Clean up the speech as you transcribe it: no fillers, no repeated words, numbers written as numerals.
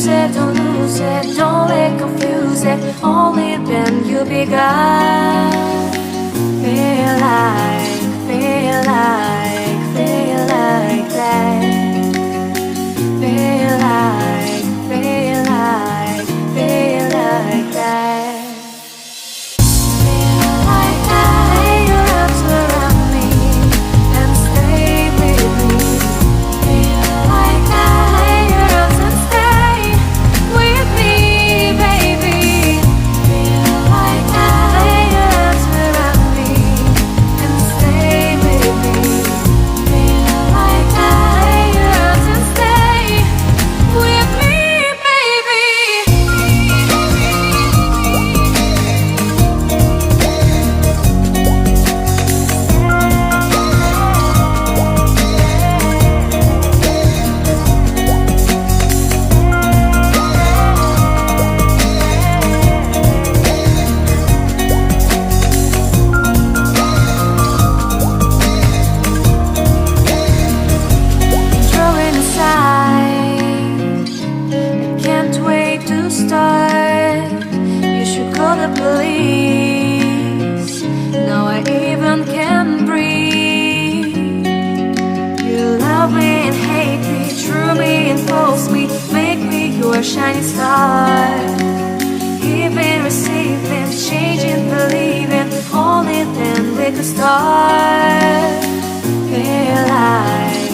don't lose it, don't let confuse it. Only then you begun. Feel like, feel like, feel like that. Feel like, feel like, feel like that. Feel like I your arms around me and stay with me. Feel like I your arms and stay with me, baby. Feel like I your arms around me and stay with me. Feel like I your arms and stay with me, baby. Drawing aside, I can't wait to start. You should call the police. Now I even can breathe. You love me and hate me, true me and false me, make me your shining star. Giving, receiving, changing, believing, only then we could start. Feel like